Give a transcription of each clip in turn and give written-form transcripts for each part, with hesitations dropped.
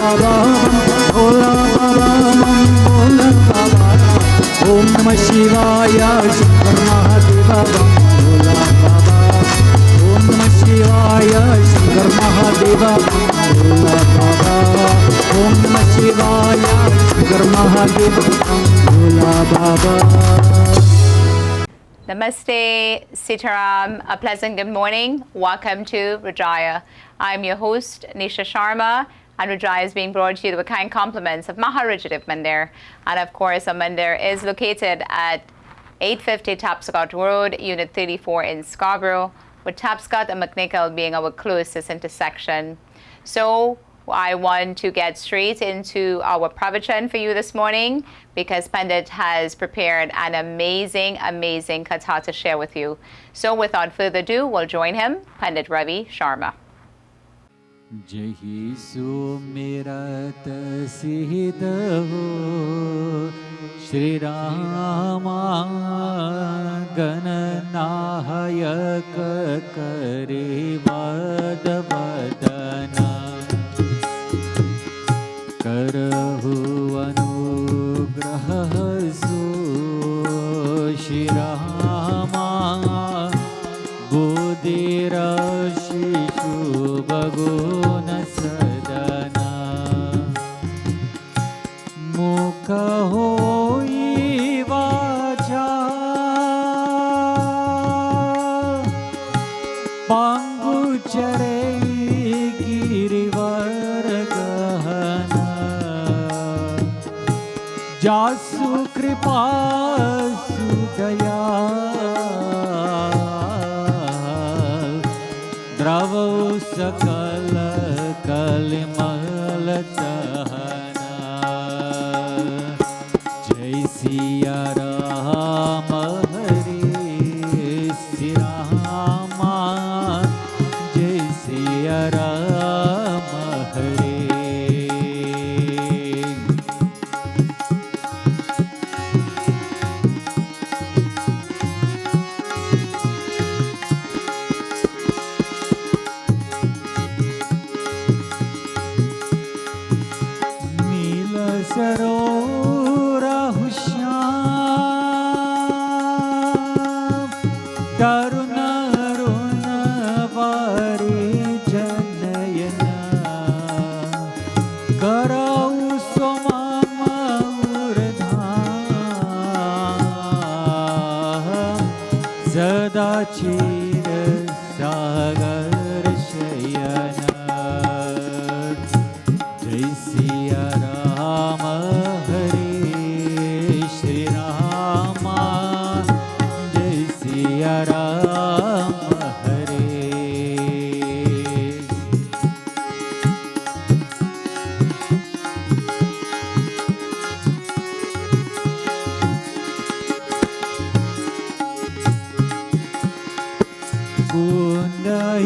बाबा भोला बाबा भोला बाबा ओम नमः शिवाय शंकर महादेव भोला बाबा ओम नमः शिवाय शंकर महादेव भोला बाबा ओम नमः शिवाय शंकर महादेव भोला बाबा. Namaste, Sitaram, a pleasant good morning. Welcome to Rudraaya. I'm your host, Nisha Sharma, and Rudraaya is being brought to you with kind compliments of Maharajadiv Mandir. And of course, our Mandir is located at 850 Tapscott Road, Unit 34 in Scarborough, with Tapscott and McNichol being our closest intersection. So, I want to get straight into our pravachan for you this morning because Pandit has prepared an amazing katha to share with you. So without further ado, we'll join him, Pandit Ravi Sharma. Jahi sumirat siddho Shri Rama Gananayak kare vad vadana करहु अनुग्रह सो श्री रामा बुद्धिराशि शुभ गुण सदना मुख होई वाचा पांगु चरे गिरिवर जासु कृपा सुदया द्रवौ सकल कलिमल दहना जय सिया राम हरे श्री रामा जय सिया राम हरे. Chir sagar shayana Jai Siya Rama Hare Shri Rama Jai Siya Rama Hare.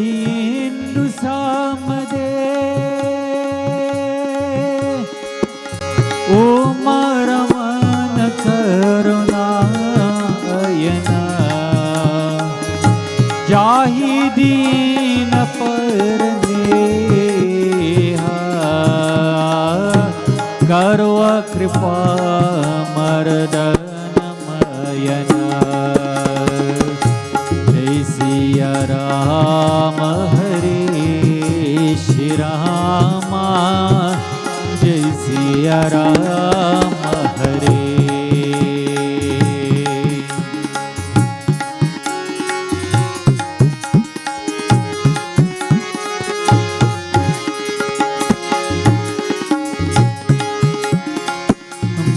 Hindu samade Om Ramana Karuna Ayana Jahi Deen Parneha Karwa Kripa Mardana Mayana Siya Rama Hare Shri Rama Jai Siya Rama Hare.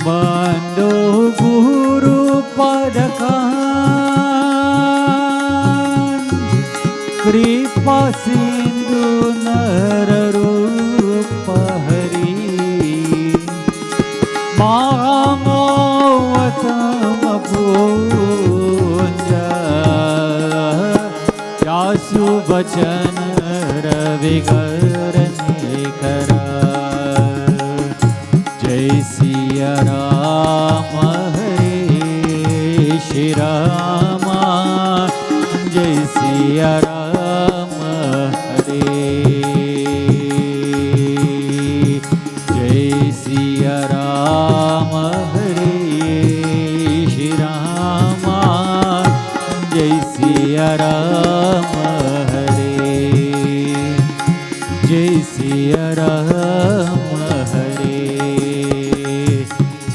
Bando Guru Padakan Kripa Sindhu Nararupa Hari Mahamovatam Punja Yasu Bachan Ravikarne Kara Jai Siya Rama Hare Shri Rama Jai Siya Rama Hare Siya Rama Hare Shri Rama Jai Siya Rama Hare Jai Siya Rama Hare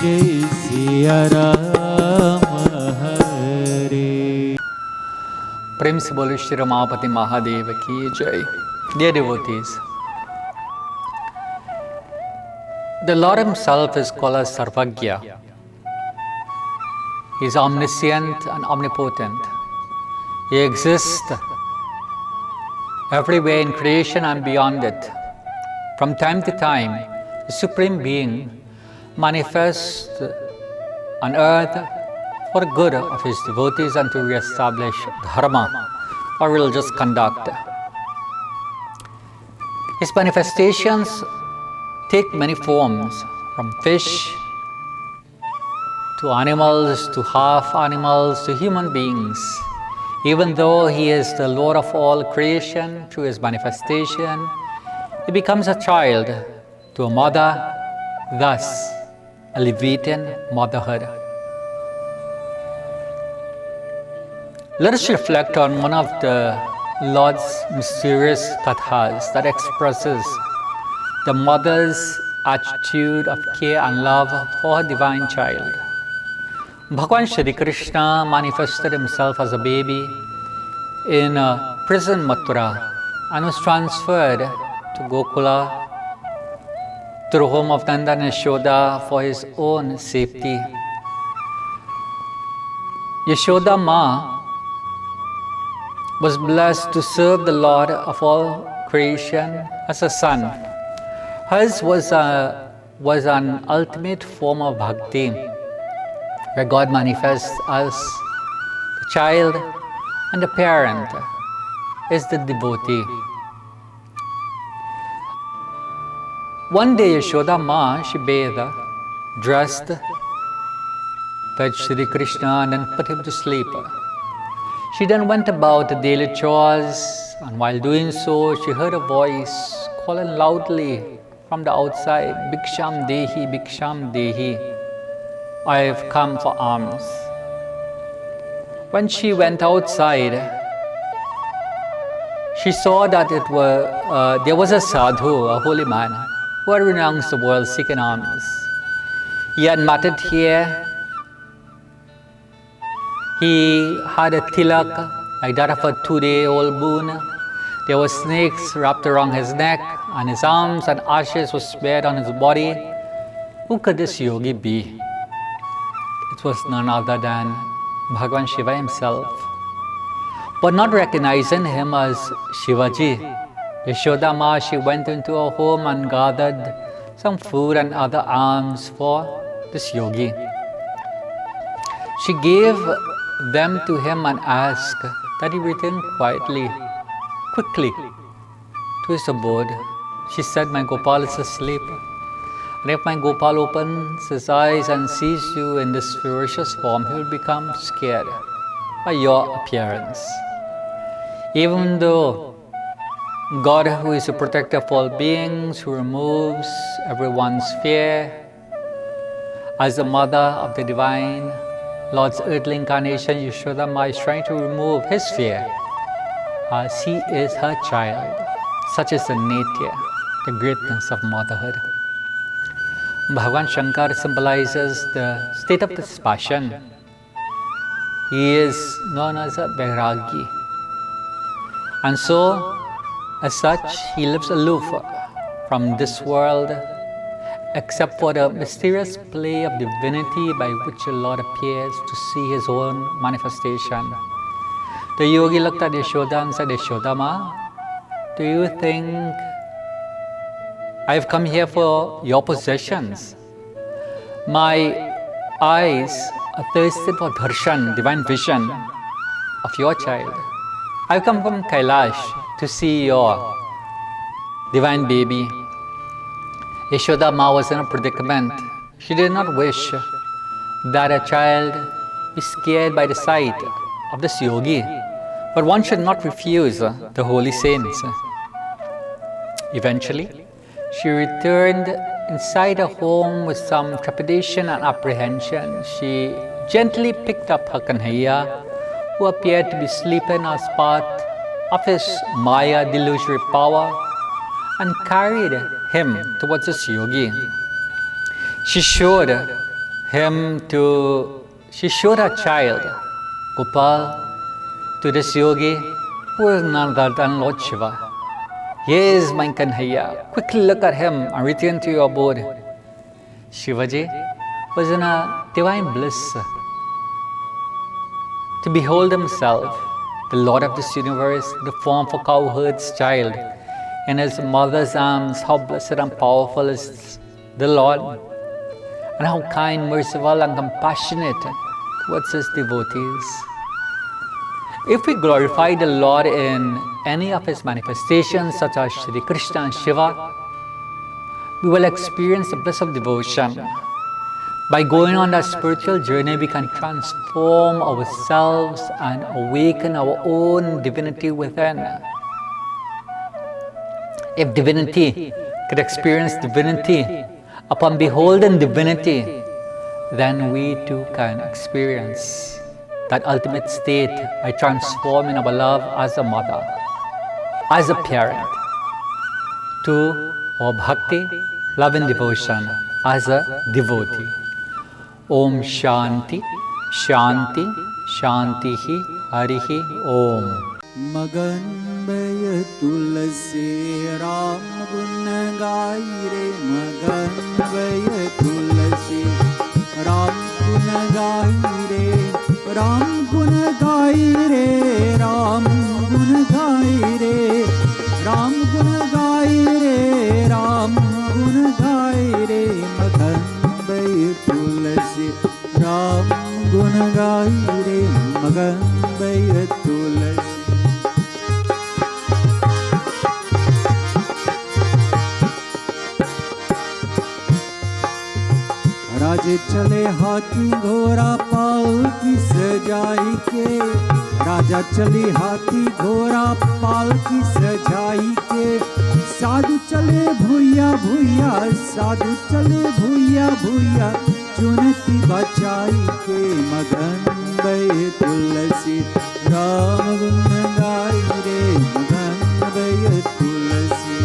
Jai Siya Rama Hare. प्रेम से बोले श्री रमापति महादेव की जय. Dear devotees, the Lord Himself is called as Sarvagya. He is omniscient and omnipotent. He exists everywhere in creation and beyond it. From time to time, the Supreme Being manifests on earth for the good of His devotees and to re-establish dharma or religious conduct. His manifestations take many forms, from fish to animals to half animals to human beings. Even though He is the Lord of all creation, through His manifestation, He becomes a child to a mother, thus elevating motherhood. Let us reflect on one of the Lord's mysterious kathas that expresses the mother's attitude of care and love for her divine child. Bhagwan Shri Krishna manifested Himself as a baby in a prison Mathura and was transferred to Gokula, to the home of Nanda and Yashoda for His own safety. Yashoda Ma was blessed to serve the Lord of all creation as a son. Hers was an ultimate form of bhakti, where God manifests as the child and the parent is the devotee. One day Yashoda Ma, she bathed, dressed, fed Shri Krishna and then put him to sleep. She then went about the daily chores, and while doing so, she heard a voice calling loudly from the outside, Bhiksham Dehi, Bhiksham Dehi, I have come for alms. When she went outside, she saw that there was a sadhu, a holy man, who had renounced the world seeking alms. He had matted hair. He had a tilak like that of a 2-day-old boon. There were snakes wrapped around his neck, and his arms and ashes were smeared on his body. Who could this yogi be? It was none other than Bhagwan Shiva himself. But not recognizing him as Shivaji, Yashoda Ma, she went into her home and gathered some food and other alms for this yogi. She gave them to him and asked that he return quickly to his abode. She said, my Gopal is asleep, and if my Gopal opens his eyes and sees you in this ferocious form, he will become scared by your appearance. Even though God, who is the protector of all beings, who removes everyone's fear, as the mother of the divine Lord's earthly incarnation, Yashoda Ma is trying to remove his fear, as he is her child. Such is the nature, the greatness of motherhood. Bhagavan Shankar symbolizes the state of dispassion. He is known as a Vairagi. And so, as such, he lives aloof from this world, except for the mysterious play of divinity by which the Lord appears to see His own manifestation. The yogi looked at Yashoda and said, Yashoda Ma, do you think I have come here for your possessions? My eyes are thirsty for darshan, divine vision of your child. I have come from Kailash to see your divine baby. Yashoda Ma was in a predicament. She did not wish that a child be scared by the sight of this yogi, but one should not refuse the holy saints. Eventually, she returned inside her home with some trepidation and apprehension, she gently picked up her Kanhaiya, who appeared to be sleeping as part of his Maya delusory power, and carried him towards his yogi. She showed her child, Gopal, to this yogi, who was none other than Lord Shiva. Here is my Kanhaiya. Quickly look at him and return to your abode. Shivaji was in a divine bliss to behold himself, the Lord of this universe, the form of a cowherd's child, in his mother's arms. How blessed and powerful is the Lord, and how kind, merciful, and compassionate towards his devotees. If we glorify the Lord in any of his manifestations, such as Shri Krishna and Shiva, we will experience the bliss of devotion. By going on that spiritual journey, we can transform ourselves and awaken our own divinity within. If divinity could experience divinity upon beholding divinity, then we too can experience that ultimate state by transforming our love as a mother, as a parent, to our bhakti, love and devotion as a devotee. Om Shanti, Shanti, Shanti Harihi Om. मगन भय तुलसी राम गुण गाई रे मगन भय तुलसी राम गुण गाई रे राम गुण गाई रे राम गुण गाई रे राम गुण गाई रे राम गुण गाई रे मगन भय तुलसी राम गुण गाई रे मगन भय तुलसी राजे चले हाथी घोड़ा पालकी सजाई के राजा चले हाथी घोड़ा पालकी सजाई के साधु चले भूया भूया साधु चले भूया भूया चुनती बचाई के मगन भय तुलसी राम गुण गाई रे मगन भय तुलसी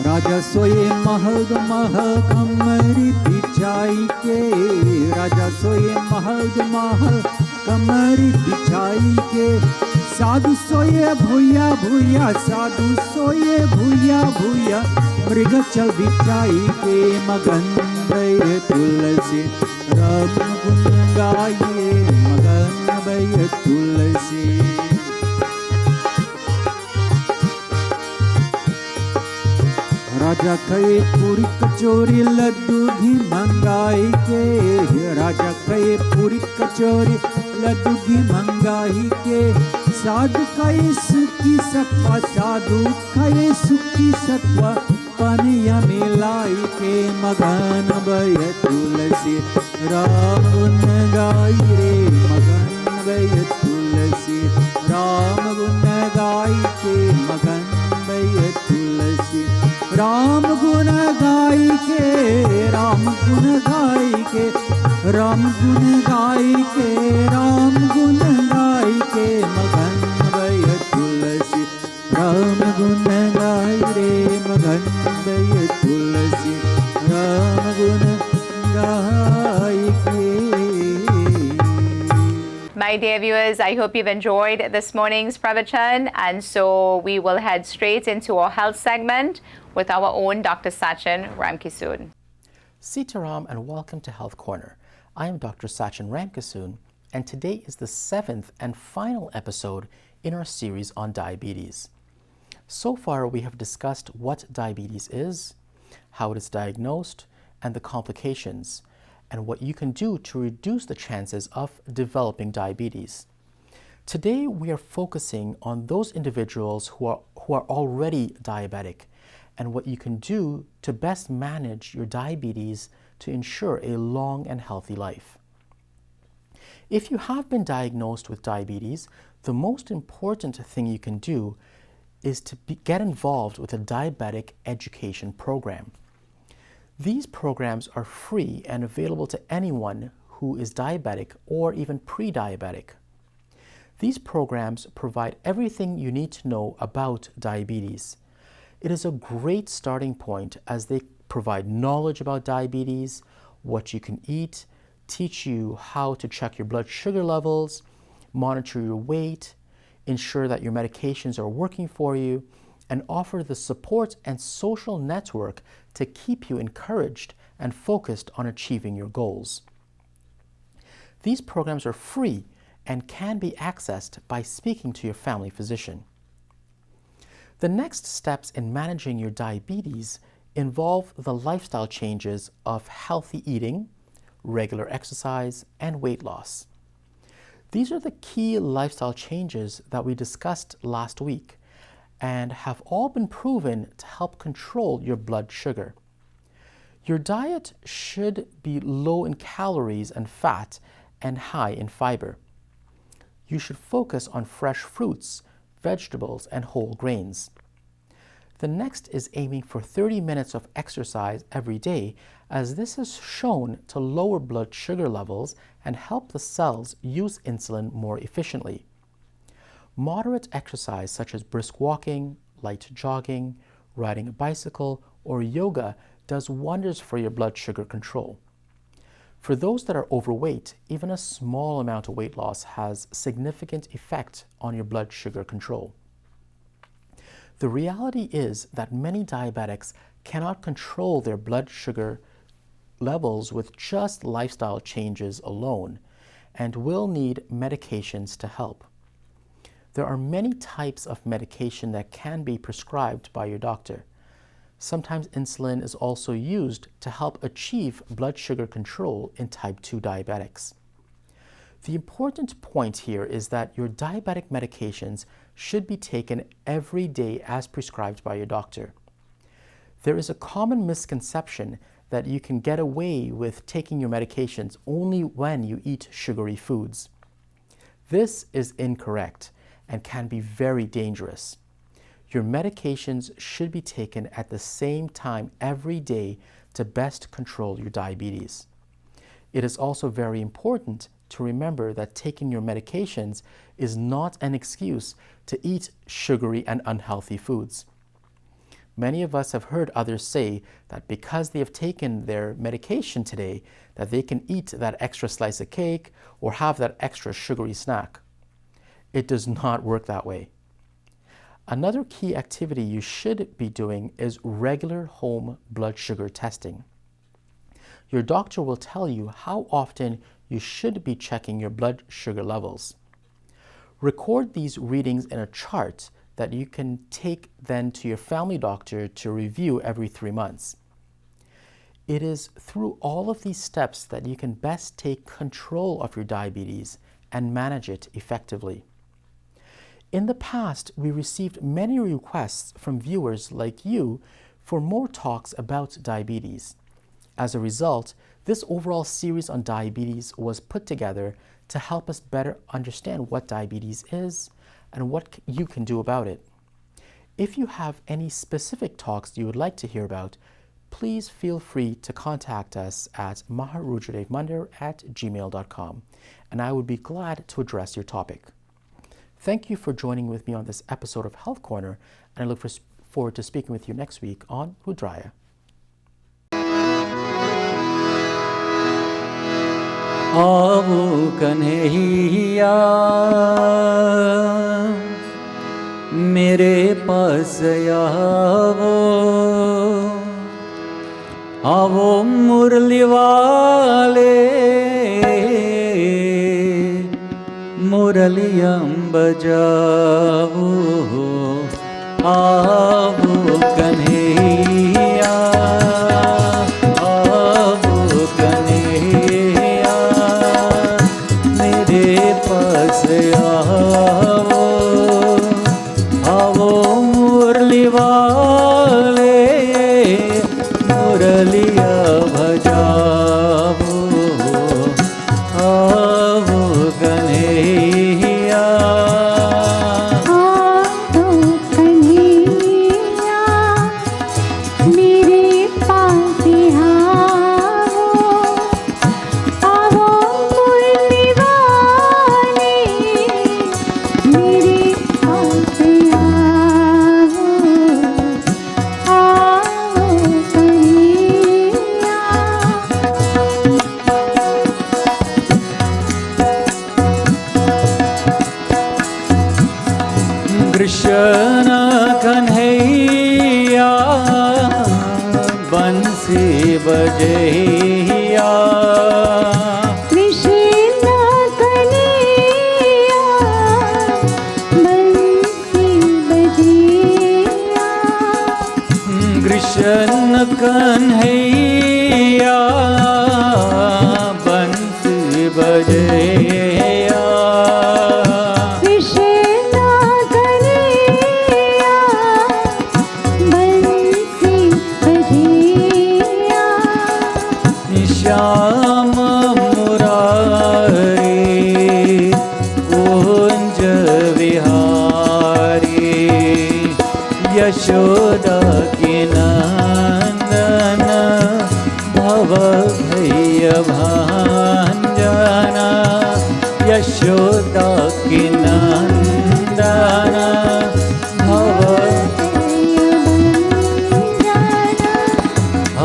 राजा सोए महल महल कमरी बिछाई के राजा सोए महल कमरी बिछाई के साधु सोए भूया भूया साधु सोए भूया भूया मृग चल बिछाई के मगन भय तुलसी राम गुण गाइए मगन भय तुलसी राजा कहे पूरी कचौरी लड्डू घी मंगाई के राजा कहे पूरी कचौरी लड्डू घी मंगाई के साधु कहे सुखी सत्वा साधु कहे सुखी सत्वा पनिया मिलाई के मगन भय तुलसी राम गुण गाई रे मगन भय तुलसी राम गुण गाई के मगन भय तुलसी राम गुण गाई के राम गुण गाई के राम गुण गाई के राम गुण गाई के मगन भय तुलसी राम गुण गाई रे मगन भय तुलसी राम गुण गाई के My dear viewers, I hope you've enjoyed this morning's pravachan, and so we will head straight into our health segment with our own Dr. Sachin Ramkisoon. Sitaram and welcome to Health Corner. I am Dr. Sachin Ramkisoon, and today is the 7th and final episode in our series on diabetes. So far, we have discussed what diabetes is, how it is diagnosed, and the complications, and what you can do to reduce the chances of developing diabetes. Today, we are focusing on those individuals who are already diabetic and what you can do to best manage your diabetes to ensure a long and healthy life. If you have been diagnosed with diabetes, the most important thing you can do is to get involved with a diabetic education program. These programs are free and available to anyone who is diabetic or even pre-diabetic. These programs provide everything you need to know about diabetes. It is a great starting point as they provide knowledge about diabetes, what you can eat, teach you how to check your blood sugar levels, monitor your weight, ensure that your medications are working for you, and offer the support and social network to keep you encouraged and focused on achieving your goals. These programs are free and can be accessed by speaking to your family physician. The next steps in managing your diabetes involve the lifestyle changes of healthy eating, regular exercise, and weight loss. These are the key lifestyle changes that we discussed last week and have all been proven to help control your blood sugar. Your diet should be low in calories and fat and high in fiber. You should focus on fresh fruits, vegetables, and whole grains. The next is aiming for 30 minutes of exercise every day, as this is shown to lower blood sugar levels and help the cells use insulin more efficiently. Moderate exercise such as brisk walking, light jogging, riding a bicycle, or yoga does wonders for your blood sugar control. For those that are overweight, even a small amount of weight loss has significant effect on your blood sugar control. The reality is that many diabetics cannot control their blood sugar levels with just lifestyle changes alone and will need medications to help. There are many types of medication that can be prescribed by your doctor. Sometimes insulin is also used to help achieve blood sugar control in type 2 diabetics. The important point here is that your diabetic medications should be taken every day as prescribed by your doctor. There is a common misconception that you can get away with taking your medications only when you eat sugary foods. This is incorrect and can be very dangerous. Your medications should be taken at the same time every day to best control your diabetes. It is also very important to remember that taking your medications is not an excuse to eat sugary and unhealthy foods. Many of us have heard others say that because they have taken their medication today, that they can eat that extra slice of cake or have that extra sugary snack. It does not work that way. Another key activity you should be doing is regular home blood sugar testing. Your doctor will tell you how often you should be checking your blood sugar levels. Record these readings in a chart that you can take then to your family doctor to review every 3 months. It is through all of these steps that you can best take control of your diabetes and manage it effectively. In the past, we received many requests from viewers like you for more talks about diabetes. As a result, this overall series on diabetes was put together to help us better understand what diabetes is and what you can do about it. If you have any specific talks you would like to hear about, please feel free to contact us at maharudradevmandir@gmail.com, and I would be glad to address your topic. Thank you for joining with me on this episode of Health Corner, and I look forward to speaking with you next week on Rudraaya. आवो कन्हैया मेरे पास आवो आवो मुरली वाले मुरलियं बजावो आवो कन्हैया आवो कन्हैया मेरे पास आवो आवो मुरली वाले मुरलिया बजावो आवो कन्हैया आवो कन्हैया बजैया कृष्ण कन्हैया बंसी बजैया कृष्ण कन्हैया बंसी बजैया कृष्ण कन्हैया बंसी बजैया श्याम मुरारी कुंज विहारी यशोदा की नंदन भव भैय भांजना यशोदा की नंदन भव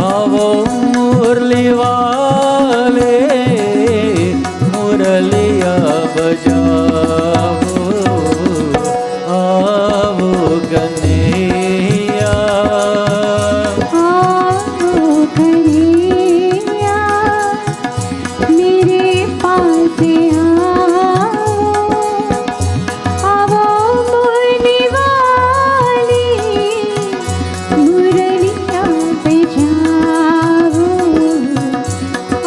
आवो मुरली वाले मुरलिया बजाओ आवो कन्हैया आओ कन्हैया मेरे पास आओ मुरली वाली मुरलिया बजाओ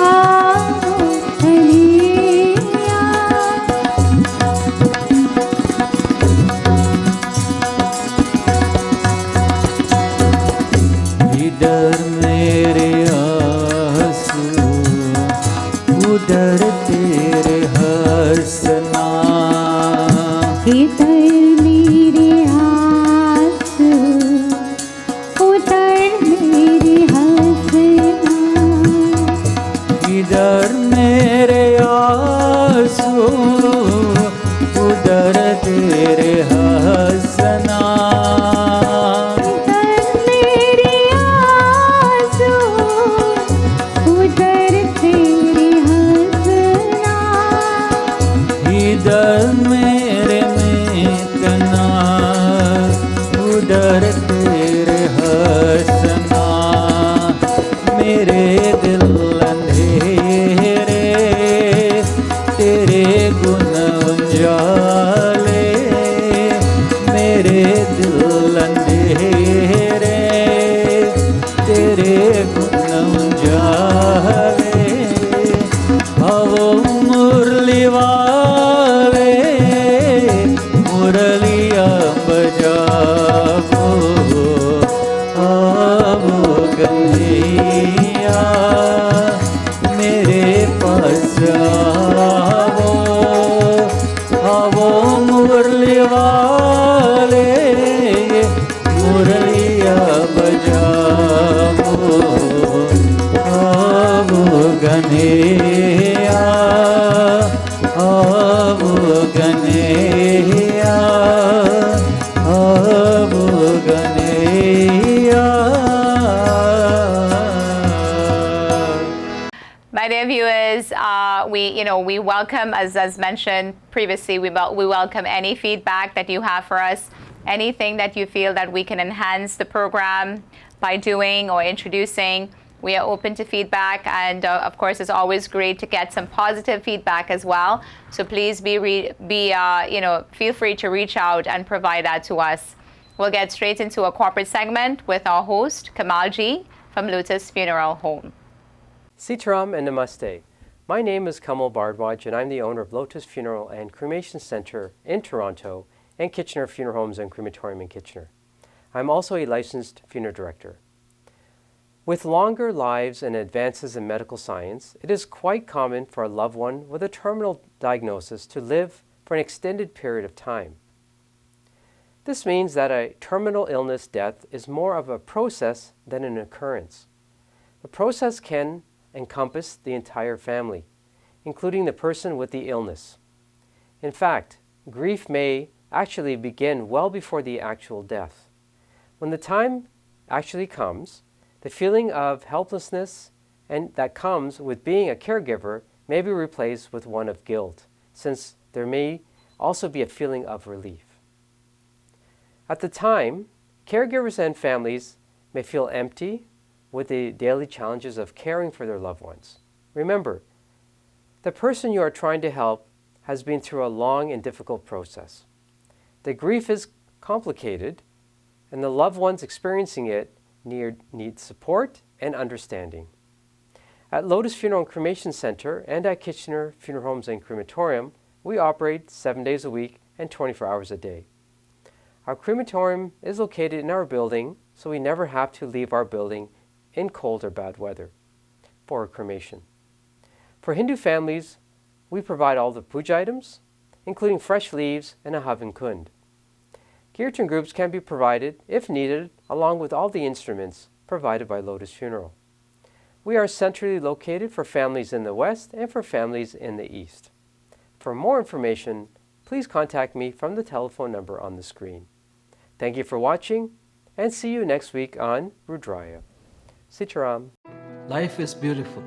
आओ कन्हैया इधर मेरे आंसू उधर तेरे हंसना इधर मेरे आंसू उधर मेरे हंसना इधर मेरे आंसू उधर तेरे हंसना इधर मेरे आंसू उधर तेरे हंसना इधर मेरे मेतना उधर तेरे हंसना मेरे दिल अंधेरे तेरे गुण उजाले मेरे दिल अंधेरे तेरे गुण उजाले आवो मुरली वाले मुरलिया बजाओ आवो कन्हैया मेरे पास आवो आवो मुरली वाले मुरलिया बजाओ आवो कन्हैया आवो कन्हैया आवो Kanhaiya My dear viewers, we welcome, as mentioned previously, we welcome any feedback that you have for us, anything that you feel that we can enhance the program by doing or introducing. We are open to feedback, and of course, it's always great to get some positive feedback as well. So please feel free to reach out and provide that to us. We'll get straight into a corporate segment with our host, Kamal G from Lotus Funeral Home. Sitaram and Namaste. My name is Kamal Bardwaj and I'm the owner of Lotus Funeral and Cremation Center in Toronto and Kitchener Funeral Homes and Crematorium in Kitchener. I'm also a licensed funeral director. With longer lives and advances in medical science, it is quite common for a loved one with a terminal diagnosis to live for an extended period of time. This means that a terminal illness death is more of a process than an occurrence. The process can encompass the entire family, including the person with the illness. In fact, grief may actually begin well before the actual death. When the time actually comes, the feeling of helplessness and that comes with being a caregiver may be replaced with one of guilt, since there may also be a feeling of relief. At the time, caregivers and families may feel empty, with the daily challenges of caring for their loved ones. Remember, the person you are trying to help has been through a long and difficult process. The grief is complicated, and the loved ones experiencing it need support and understanding. At Lotus Funeral and Cremation Center and at Kitchener Funeral Homes and Crematorium, we operate 7 days a week and 24 hours a day. Our crematorium is located in our building, so we never have to leave our building in cold or bad weather for a cremation. For Hindu families, we provide all the puja items, including fresh leaves and a havan kund. Kirtan groups can be provided, if needed, along with all the instruments provided by Lotus Funeral. We are centrally located for families in the West and for families in the East. For more information, please contact me from the telephone number on the screen. Thank you for watching, and see you next week on Rudraaya. Sitaram. Life is beautiful,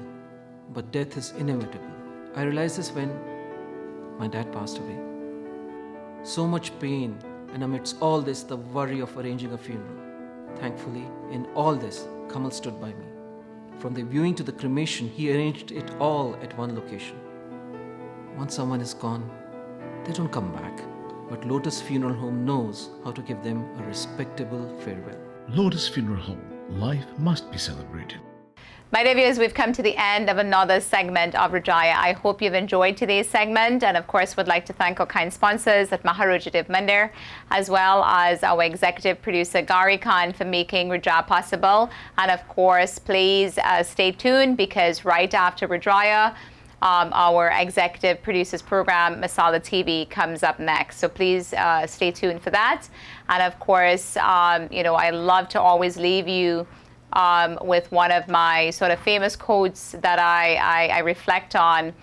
but death is inevitable. I realized this when my dad passed away. So much pain, and amidst all this, the worry of arranging a funeral. Thankfully, in all this, Kamal stood by me. From the viewing to the cremation, he arranged it all at one location. Once someone is gone, they don't come back. But Lotus Funeral Home knows how to give them a respectable farewell. Lotus Funeral Home. Life must be celebrated. My dear viewers, we've come to the end of another segment of Rudraaya. I hope you've enjoyed today's segment, and of course would like to thank our kind sponsors at Maharudraaya Mandir, as well as our executive producer Gary Khan for making Rudraaya possible. And of course, please stay tuned, because right after Rudraaya, our executive producers program Masala TV comes up next. So please stay tuned for that. And of course, I love to always leave you with one of my sort of famous quotes that I reflect on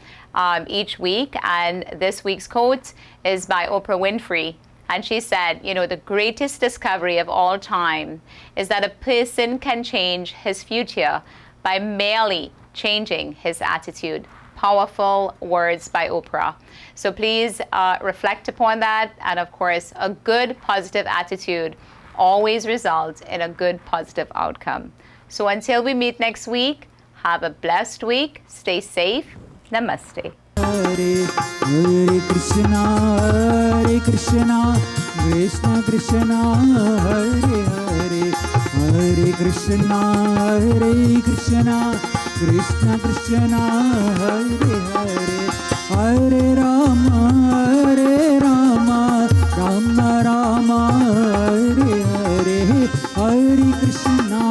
each week. And this week's quote is by Oprah Winfrey. And she said, the greatest discovery of all time is that a person can change his future by merely changing his attitude. Powerful words by Oprah. So please reflect upon that. And of course, a good positive attitude always results in a good positive outcome. So until we meet next week, have a blessed week. Stay safe. Namaste. Hare Hare Krishna, Krishna Krishna, Hare Hare, Hare Krishna, Krishna Krishna, Hare Hare, Hare Rama, Rama Rama, Hare Hare, Hare Krishna,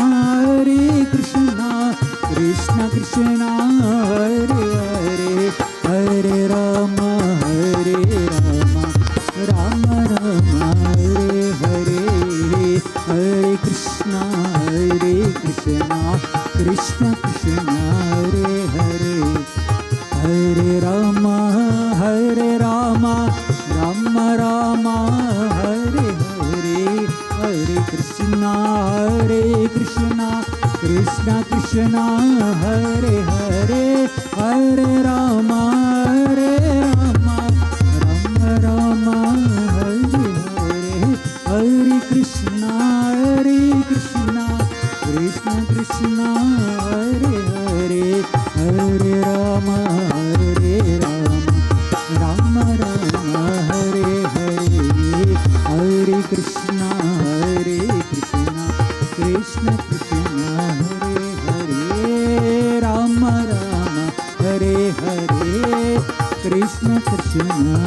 Krishna Krishna, Hare Hare, Hare Rama, Rama Rama, Hare Hare, Hare Krishna, Krishna Krishna, Hare Hare, Hare Rama, Rama Rama, Hare Hare, Hare Krishna, Krishna Krishna, Hare Hare, Hare Rama, Rama Rama, Hare Hare, Hare Krishna, Krishna Krishna, Hare Hare, Hare Rama, Rama Rama, Hare Hare, Hare Krishna, Krishna Krishna, Hare Hare, Rama Rama, Hare Hare, Krishna Krishna,